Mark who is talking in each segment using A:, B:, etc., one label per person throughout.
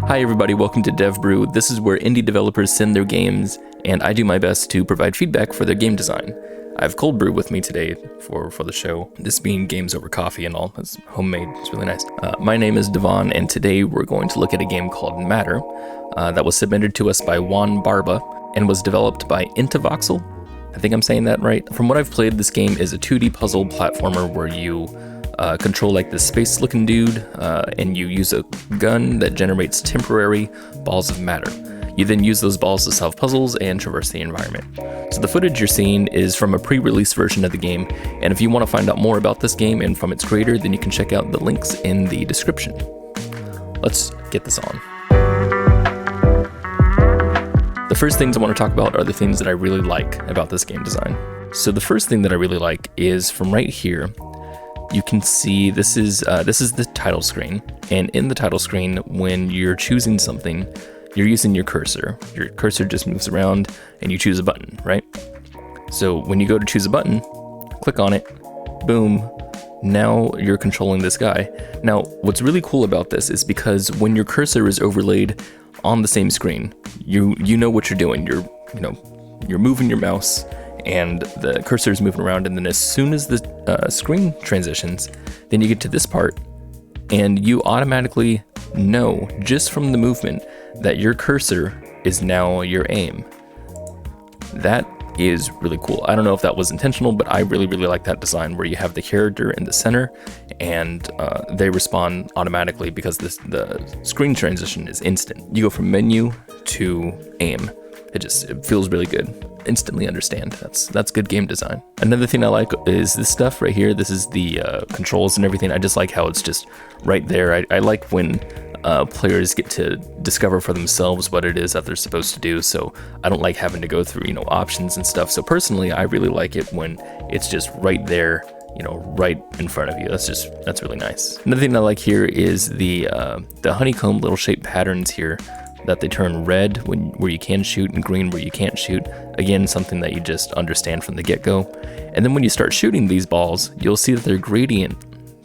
A: Hi everybody, welcome to Brew. This is where indie developers send their games, and I do my best to provide feedback for their game design. I have cold brew with me today for the show. This being games over coffee and all. It's homemade. It's really nice. My name is Devon, and today we're going to look at a game called Matter that was submitted to us by Juan Barba and was developed by Inti Voxel. I think I'm saying that right. From what I've played, this game is a 2D puzzle platformer where you control like this space-looking dude, and you use a gun that generates temporary balls of matter. You then use those balls to solve puzzles and traverse the environment. So the footage you're seeing is from a pre-release version of the game, and if you want to find out more about this game and from its creator, then you can check out the links in the description. Let's get this on. The first things I want to talk about are the things that I really like about this game design. So the first thing that I really like is from right here. You can see this is the title screen, and in the title screen, when you're choosing something, you're using your cursor. Your cursor just moves around and you choose a button, right? So when you go to choose a button, click on it, boom, now you're controlling this guy. Now, what's really cool about this is because when your cursor is overlaid on the same screen, you know what you're doing. You're moving your mouse and the cursor is moving around, and then as soon as the screen transitions, then you get to this part, and you automatically know just from the movement that your cursor is now your aim. That is really cool. I don't know if that was intentional, but I really like that design where you have the character in the center and they respond automatically because the screen transition is instant. You go from menu to aim. It feels really good. Instantly understand. That's good game design. Another thing I like is this stuff right here. This is the controls and everything. I just like how it's just right there. I like when players get to discover for themselves what it is that they're supposed to do. So I don't like having to go through, options and stuff. So personally, I really like it when it's just right there, right in front of you. That's really nice. Another thing I like here is the honeycomb little shape patterns here, that they turn red where you can shoot and green where you can't shoot. Again, something that you just understand from the get-go. And then when you start shooting these balls, you'll see that their gradient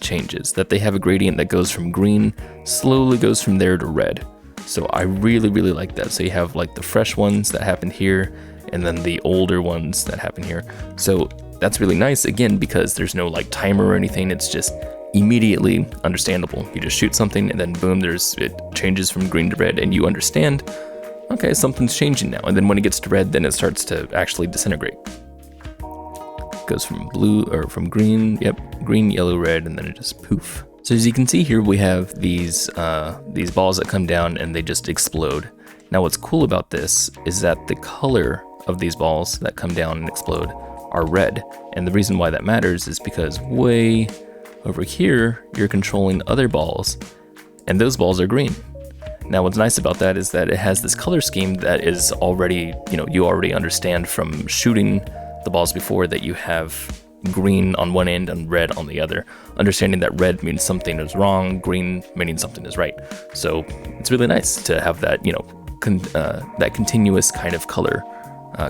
A: changes, that they have a gradient that goes from green, slowly goes from there to red. So I really like that. So you have like the fresh ones that happen here, and then the older ones that happen here. So that's really nice, again, because there's no like timer or anything. It's just immediately understandable. You just shoot something and then boom, it changes from green to red, and you understand, okay, something's changing now. And then when it gets to red, then it starts to actually disintegrate. It goes from blue or from green, green, yellow, red, and then it just poof. So as you can see here, we have these balls that come down and they just explode. Now what's cool about this is that the color of these balls that come down and explode are red. And the reason why that matters is because way over here, you're controlling other balls, and those balls are green. Now, what's nice about that is that it has this color scheme that is already, you already understand from shooting the balls before, that you have green on one end and red on the other. Understanding that red means something is wrong, green meaning something is right. So it's really nice to have that, that continuous kind of color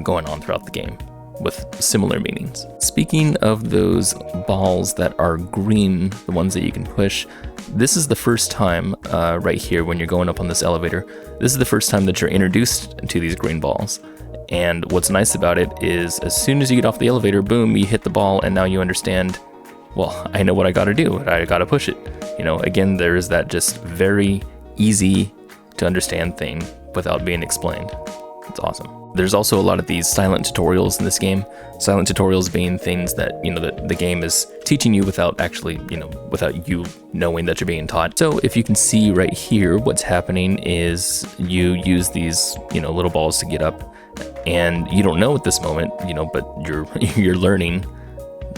A: going on throughout the game, with similar meanings. Speaking of those balls that are green, the ones that you can push, this is the first time right here when you're going up on this elevator, this is the first time that you're introduced to these green balls. And what's nice about it is as soon as you get off the elevator, boom, you hit the ball, and now you understand, well, I know what I gotta do. I gotta push it. Again, there is that just very easy to understand thing without being explained. It's awesome. There's also a lot of these silent tutorials in this game. Silent tutorials being things that, the game is teaching you without actually, without you knowing that you're being taught. So if you can see right here, what's happening is you use these, little balls to get up, and you don't know at this moment, but you're learning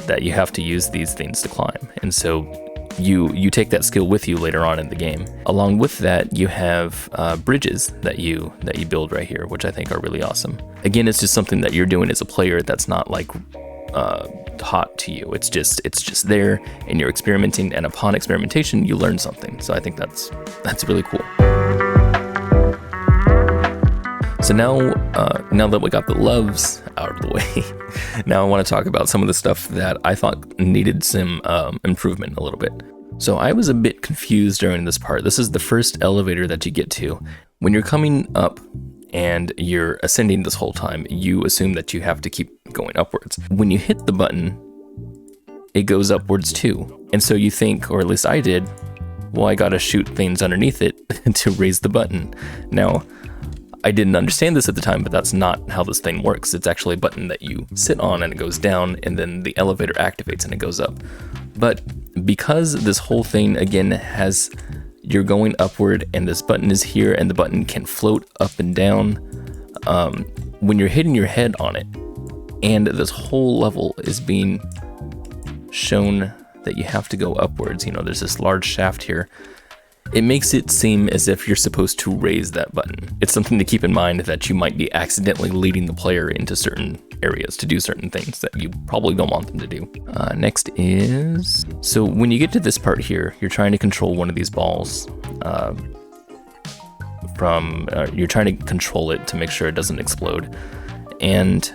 A: that you have to use these things to climb. And so you take that skill with you later on in the game. Along with that, you have bridges that you build right here, which I think are really awesome. Again, it's just something that you're doing as a player that's not like taught to you. It's just there, and you're experimenting, and upon experimentation, you learn something. So I think that's really cool. So now that we got the loves out of the way, now I want to talk about some of the stuff that I thought needed some improvement a little bit. So I was a bit confused during this part. This is the first elevator that you get to. When you're coming up and you're ascending this whole time, you assume that you have to keep going upwards. When you hit the button, it goes upwards too. And so you think, or at least I did, well, I gotta shoot things underneath it to raise the button. Now, I didn't understand this at the time, but that's not how this thing works. It's actually a button that you sit on and it goes down, and then the elevator activates and it goes up. But because this whole thing, again, has you're going upward and this button is here and the button can float up and down, when you're hitting your head on it, and this whole level is being shown that you have to go upwards, you know, there's this large shaft here, it makes it seem as if you're supposed to raise that button. It's something to keep in mind, that you might be accidentally leading the player into certain areas to do certain things that you probably don't want them to do. Next is, so when you get to this part here, you're trying to control one of these balls you're trying to control it to make sure it doesn't explode. And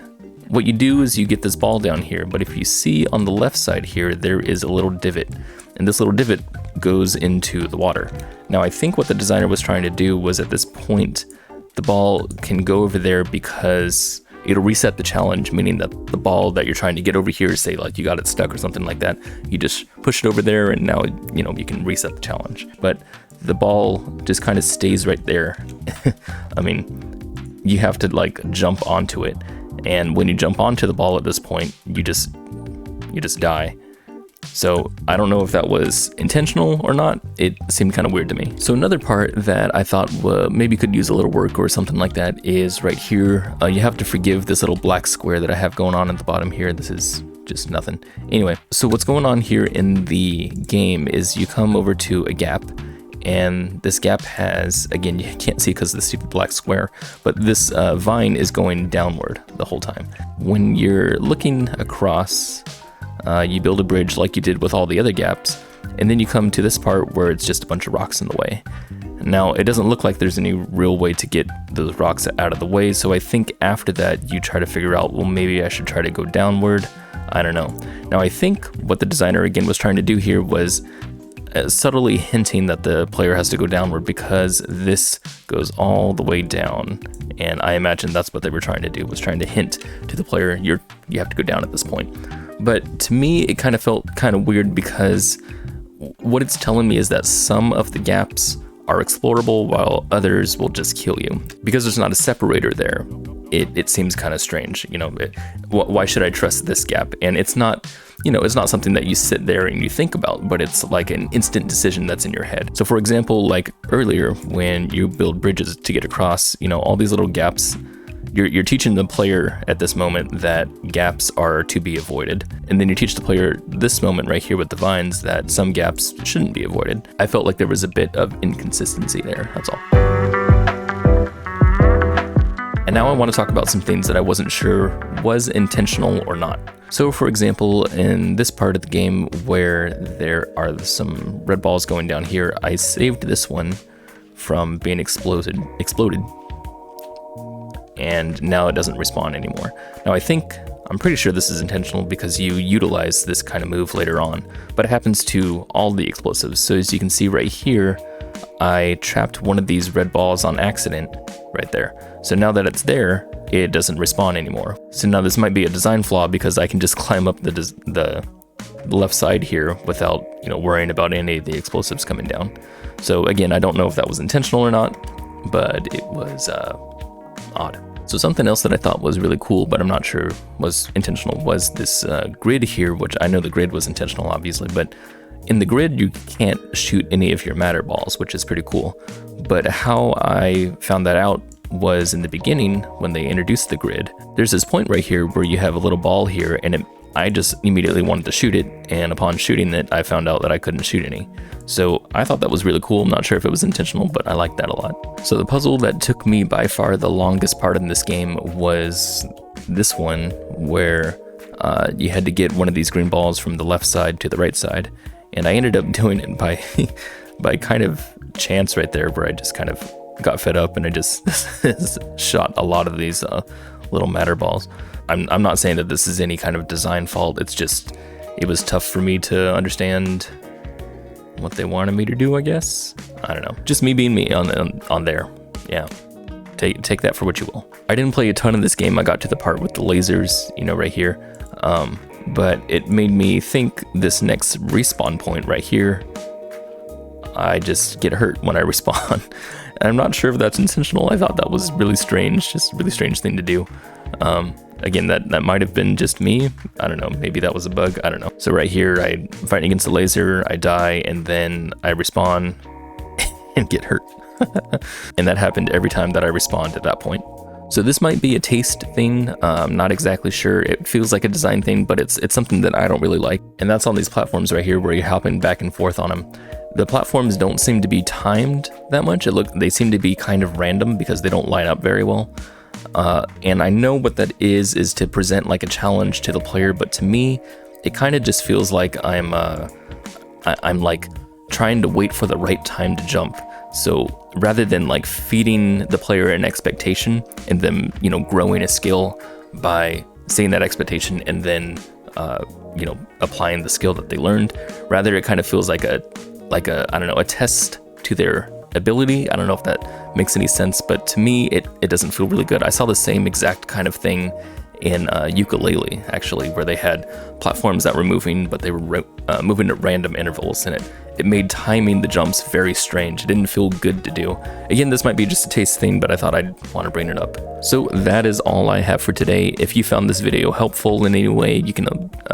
A: what you do is you get this ball down here, but if you see on the left side here, there is a little divot, and this little divot goes into the water. Now, I think what the designer was trying to do was, at this point, the ball can go over there because it'll reset the challenge, meaning that the ball that you're trying to get over here, say like you got it stuck or something like that, you just push it over there and now, you know, you can reset the challenge. But the ball just kind of stays right there. I mean, you have to like jump onto it. And when you jump onto the ball at this point, you just die. So I don't know if that was intentional or not. It seemed kind of weird to me. So another part that I thought maybe could use a little work or something like that is right here. You have to forgive this little black square that I have going on at the bottom here. This is just nothing. Anyway, so what's going on here in the game is you come over to a gap, and this gap has, again, you can't see because of the stupid black square, but this vine is going downward the whole time. When you're looking across, you build a bridge like you did with all the other gaps, and then you come to this part where it's just a bunch of rocks in the way. Now, it doesn't look like there's any real way to get those rocks out of the way, so I think after that you try to figure out, well, maybe I should try to go downward. I don't know. Now, I think what the designer again was trying to do here was subtly hinting that the player has to go downward because this goes all the way down, and I imagine that's what they were trying to do, was trying to hint to the player, you have to go down at this point. But to me, it kind of felt kind of weird because what it's telling me is that some of the gaps are explorable while others will just kill you. Because there's not a separator there, it seems kind of strange. You know, why should I trust this gap? And it's not, you know, it's not something that you sit there and you think about, but it's like an instant decision that's in your head. So for example, like earlier when you build bridges to get across, you know, all these little gaps, you're teaching the player at this moment that gaps are to be avoided. And then you teach the player this moment right here with the vines that some gaps shouldn't be avoided. I felt like there was a bit of inconsistency there, that's all. And now I want to talk about some things that I wasn't sure was intentional or not. So for example, in this part of the game where there are some red balls going down here, I saved this one from being exploded. And now it doesn't respawn anymore. Now I'm pretty sure this is intentional because you utilize this kind of move later on, but it happens to all the explosives. So as you can see right here, I trapped one of these red balls on accident right there. So now that it's there, it doesn't respawn anymore. So now this might be a design flaw because I can just climb up the left side here without, you know, worrying about any of the explosives coming down. So again, I don't know if that was intentional or not, but it was odd. So something else that I thought was really cool, but I'm not sure was intentional, was this grid here, which I know the grid was intentional, obviously, but in the grid, you can't shoot any of your matter balls, which is pretty cool. But how I found that out was in the beginning, when they introduced the grid, there's this point right here where you have a little ball here, and I just immediately wanted to shoot it, and upon shooting it, I found out that I couldn't shoot any. So I thought that was really cool. I'm not sure if it was intentional, but I liked that a lot. So the puzzle that took me by far the longest part in this game was this one, where you had to get one of these green balls from the left side to the right side. And I ended up doing it by kind of chance right there, where I just kind of got fed up and I just shot a lot of these little matter balls. I'm not saying that this is any kind of design fault. It's just, it was tough for me to understand what they wanted me to do, I guess. I don't know. Just me being me on there. Yeah. Take that for what you will. I didn't play a ton of this game. I got to the part with the lasers, you know, right here. But it made me think this next respawn point right here, I just get hurt when I respawn. And I'm not sure if that's intentional. I thought that was really strange, just a really strange thing to do. Again, that might have been just me. I don't know, maybe that was a bug, I don't know. So right here, I'm fighting against the laser, I die, and then I respawn and get hurt. And that happened every time that I respawned at that point. So this might be a taste thing, I'm not exactly sure. It feels like a design thing, but it's something that I don't really like. And that's on these platforms right here where you're hopping back and forth on them. The platforms don't seem to be timed that much. They seem to be kind of random because they don't line up very well. And I know what that is to present like a challenge to the player, but to me, it kind of just feels like I'm like trying to wait for the right time to jump. So rather than like feeding the player an expectation and them, you know, growing a skill by seeing that expectation and then, you know, applying the skill that they learned, rather it kind of feels like a I don't know, a test to their ability. I don't know if that makes any sense, but to me, it doesn't feel really good. I saw the same exact kind of thing in Ukulele, actually, where they had platforms that were moving, but they were moving at random intervals, and it made timing the jumps very strange. It didn't feel good to do. Again, this might be just a taste thing, but I thought I'd want to bring it up. So that is all I have for today. If you found this video helpful in any way, you can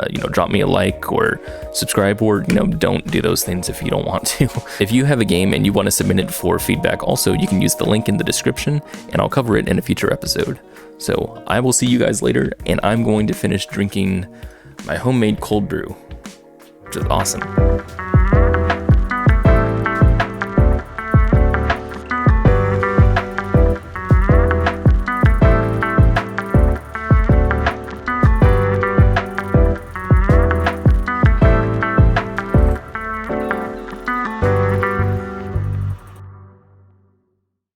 A: you know, drop me a like or subscribe, or, you know, don't do those things if you don't want to. If you have a game and you want to submit it for feedback, also, you can use the link in the description, and I'll cover it in a future episode. So I will see you guys later, and I'm going to finish drinking my homemade cold brew, which is awesome.